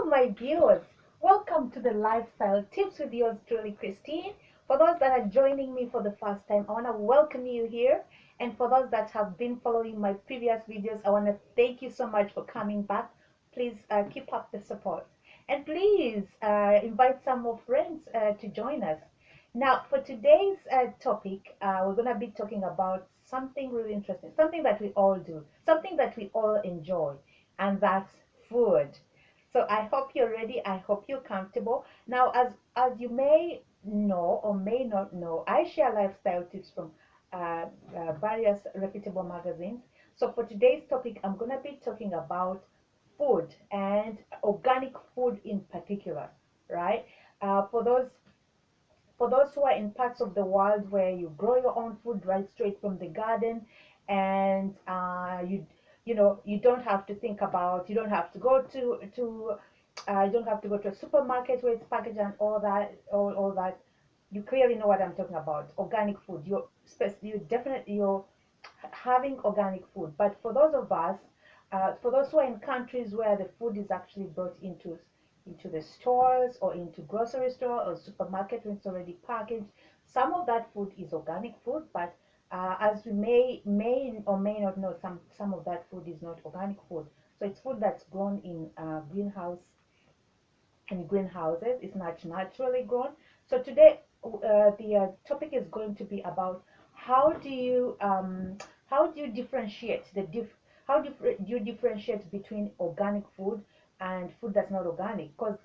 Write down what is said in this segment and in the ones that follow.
my viewers, welcome to the Lifestyle Tips with yours truly, Christine. For those that are joining me for the first time, I want to welcome you here. And for those that have been following my previous videos, I want to thank you so much for coming back. Please keep up the support. And please invite some more friends to join us. Now, for today's topic, we're going to be talking about something really interesting, something that we all do, something that we all enjoy, and that's food. So I hope you're ready. I hope you're comfortable. Now, as you may know or may not know, I share lifestyle tips from various reputable magazines. So for today's topic, I'm going to be talking about food and organic food in particular, right? Uh, for those for those who are in parts of the world where you grow your own food right straight from the garden, and you don't have to think about, you don't have to go to you don't have to go to a supermarket where it's packaged and all that. You clearly know what I'm talking about. Organic food. You're having organic food. But for those of us, for those who are in countries where the food is actually brought into the stores or into grocery store or supermarket when it's already packaged, some of that food is organic food. But as we may or may not know, some of that food is not organic food. So it's food that's grown in greenhouses. It's not naturally grown. So today, the topic is going to be about how do you differentiate do you differentiate between organic food and food that's not organic? Because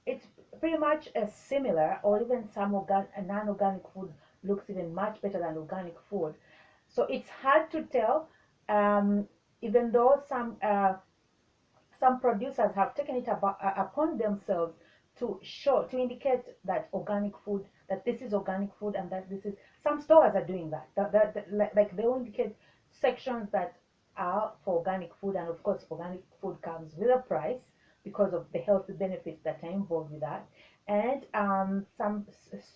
it's pretty much similar, or even non-organic food looks even much better than organic food. So it's hard to tell, even though some producers have taken it upon themselves to indicate that organic food, that this is organic food, and that this is, some stores are doing like they will indicate sections that are for organic food. And of course organic food comes with a price because of the health benefits that are involved with that. And some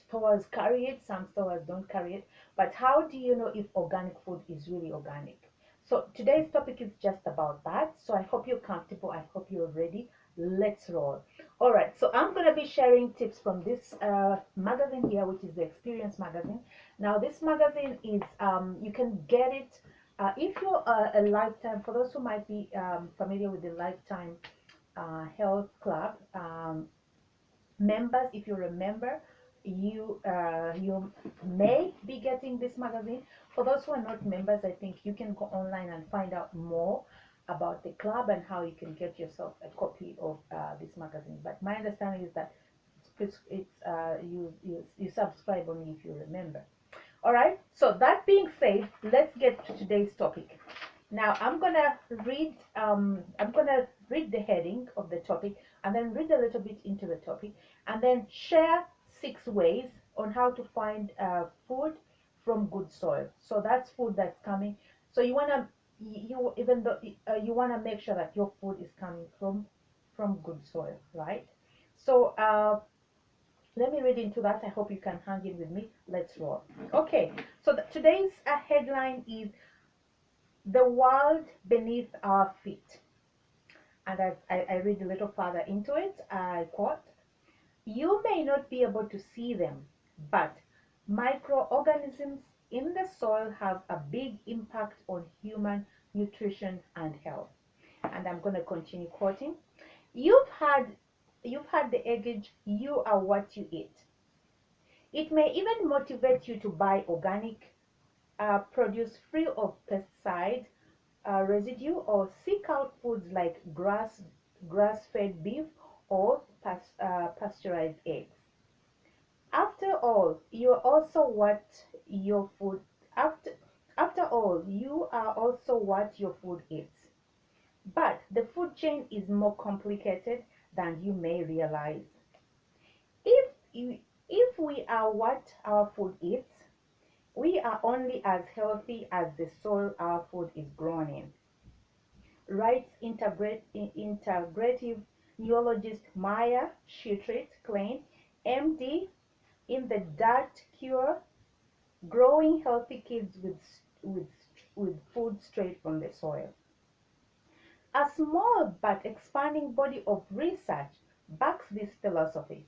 stores carry it, some stores don't carry it. But how do you know if organic food is really organic? So today's topic is just about that. So I hope you're comfortable. I hope you're ready. Let's roll. All right. So I'm going to be sharing tips from this magazine here, which is the Experience magazine. Now, this magazine is, you can get it if you're a Lifetime. For those who might be familiar with the Lifetime Health Club members, if you're a member, you may be getting this magazine. For those who are not members, I think you can go online and find out more about the club and how you can get yourself a copy of this magazine. But my understanding is that you subscribe only if you're a member. All right. So that being said, let's get to today's topic. Now I'm gonna read the heading of the topic, and then read a little bit into the topic, and then share 6 ways on how to find food from good soil. So that's food that's coming. So you even though you wanna make sure that your food is coming from good soil, right? So let me read into that. I hope you can hang in with me. Let's roll. Okay. So today's headline is "The World Beneath Our Feet." And as I read a little further into it, I quote, "You may not be able to see them, but microorganisms in the soil have a big impact on human nutrition and health." And I'm going to continue quoting. You've had the adage, "You are what you eat." It may even motivate you to buy organic produce free of pesticide residue, or seek out foods like grass-fed beef or pasteurized eggs. After all, you're also what your food after after all, you are also what your food eats. But the food chain is more complicated than you may realize. If you, if we are what our food eats, we are only as healthy as the soil our food is grown in, writes integrative neurologist Maya Shitrit Klein, MD, in the Dirt Cure: Growing Healthy Kids with Food Straight from the Soil. A small but expanding body of research backs this philosophy,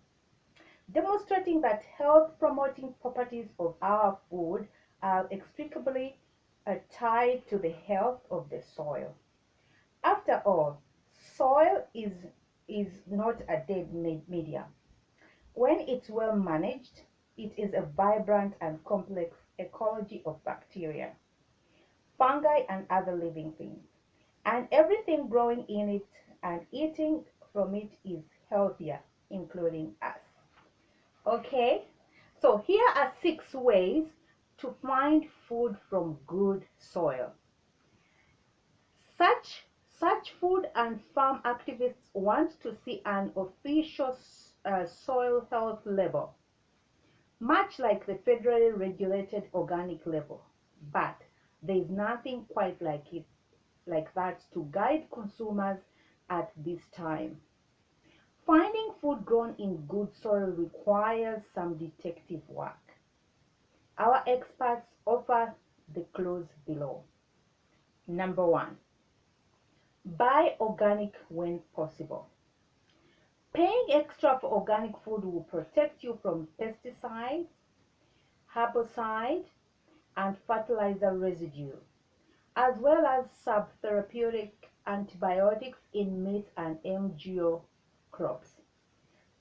demonstrating that health promoting properties of our food are inextricably tied to the health of the soil. After all, soil is not a dead medium. When it's well managed, it is a vibrant and complex ecology of bacteria, fungi, and other living things. And everything growing in it and eating from it is healthier, including us. Okay? So here are 6 ways to find food from good soil. Such food and farm activists want to see an official soil health label, much like the federally regulated organic label. But there is nothing quite like that to guide consumers at this time. Finding food grown in good soil requires some detective work. Our experts offer the clues below. Number 1, buy organic when possible. Paying extra for organic food will protect you from pesticides, herbicide, and fertilizer residue, as well as subtherapeutic antibiotics in meat and MGO crops.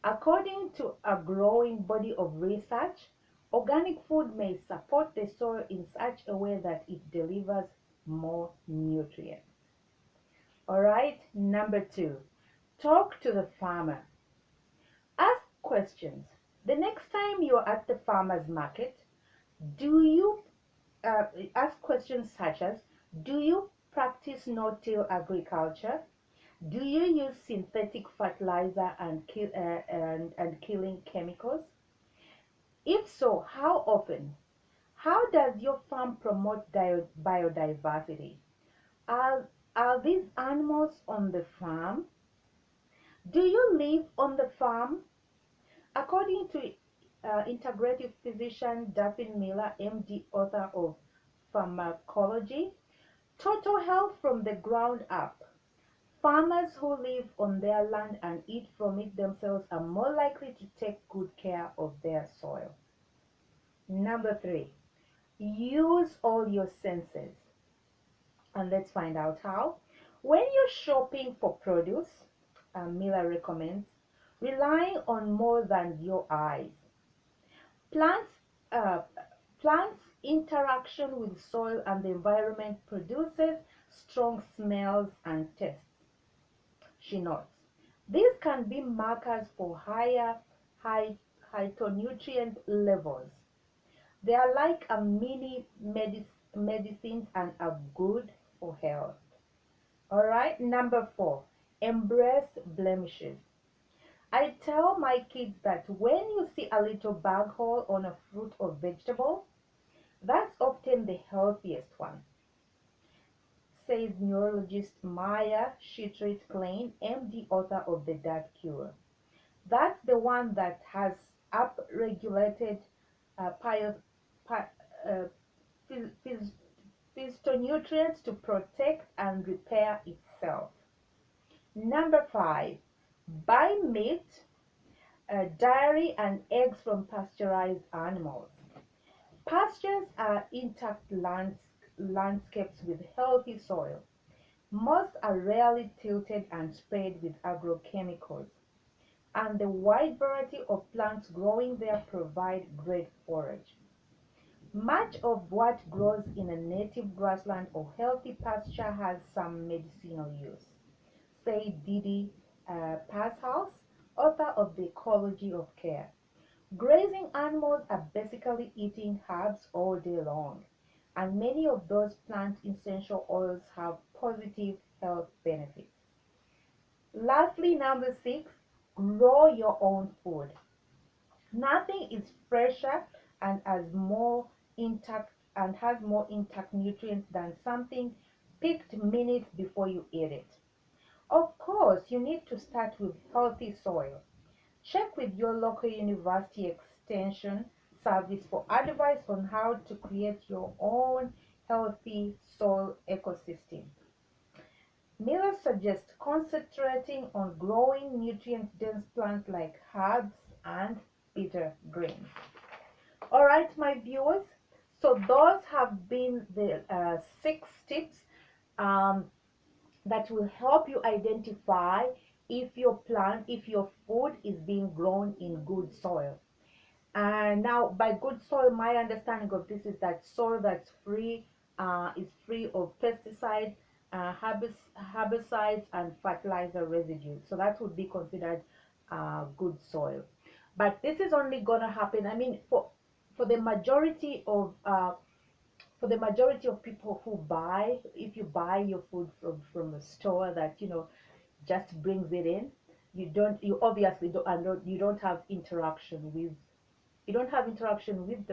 According to a growing body of research, organic food may support the soil in such a way that it delivers more nutrients. All right, number 2, talk to the farmer. Ask questions. The next time you're at the farmer's market, do you ask questions such as, do you practice no-till agriculture? Do you use synthetic fertilizer and killing chemicals? If so, how often? How does your farm promote biodiversity? Are, are these animals on the farm? Do you live on the farm? According to integrative physician Daphne Miller, MD, author of Pharmacology, Total Health from the Ground Up, farmers who live on their land and eat from it themselves are more likely to take good care of their soil. Number 3, use all your senses. And let's find out how. When you're shopping for produce, Miller recommends relying on more than your eyes. Plants, uh, plants' interaction with soil and the environment produces strong smells and tastes, she notes. These can be markers for high, phytonutrient levels. They are like a mini medicines and are good for health. All right, number 4, embrace blemishes. I tell my kids that when you see a little bug hole on a fruit or vegetable, that's often the healthiest one, says neurologist Maya Shitrit Klein, MD, author of The Dirt Cure. That's the one that has upregulated uh, pio- pi- uh, phytonutrients to protect and repair itself. Number 5, buy meat, dairy, and eggs from pasteurized animals. Pastures are intact landscapes with healthy soil. Most are rarely tilted and sprayed with agrochemicals, and the wide variety of plants growing there provide great forage. Much of what grows in a native grassland or healthy pasture has some medicinal use, say Didi Passhouse, author of The Ecology of Care. Grazing animals are basically eating herbs all day long, and many of those plant essential oils have positive health benefits. Lastly, number 6, grow your own food. Nothing is fresher and has more intact nutrients than something picked minutes before you eat it. Of course, you need to start with healthy soil. Check with your local university extension service for advice on how to create your own healthy soil ecosystem. Miller suggests concentrating on growing nutrient-dense plants like herbs and bitter greens. All right, my viewers. So those have been the 6 tips um, that will help you identify if your food is being grown in good soil. And now, by good soil, my understanding of this is that soil that's free is free of pesticides, herbicides, and fertilizer residues. So that would be considered good soil. But this is only gonna happen. I mean, for the majority of people who buy, if you buy your food from a store that just brings it in, you obviously don't, you don't have interaction with the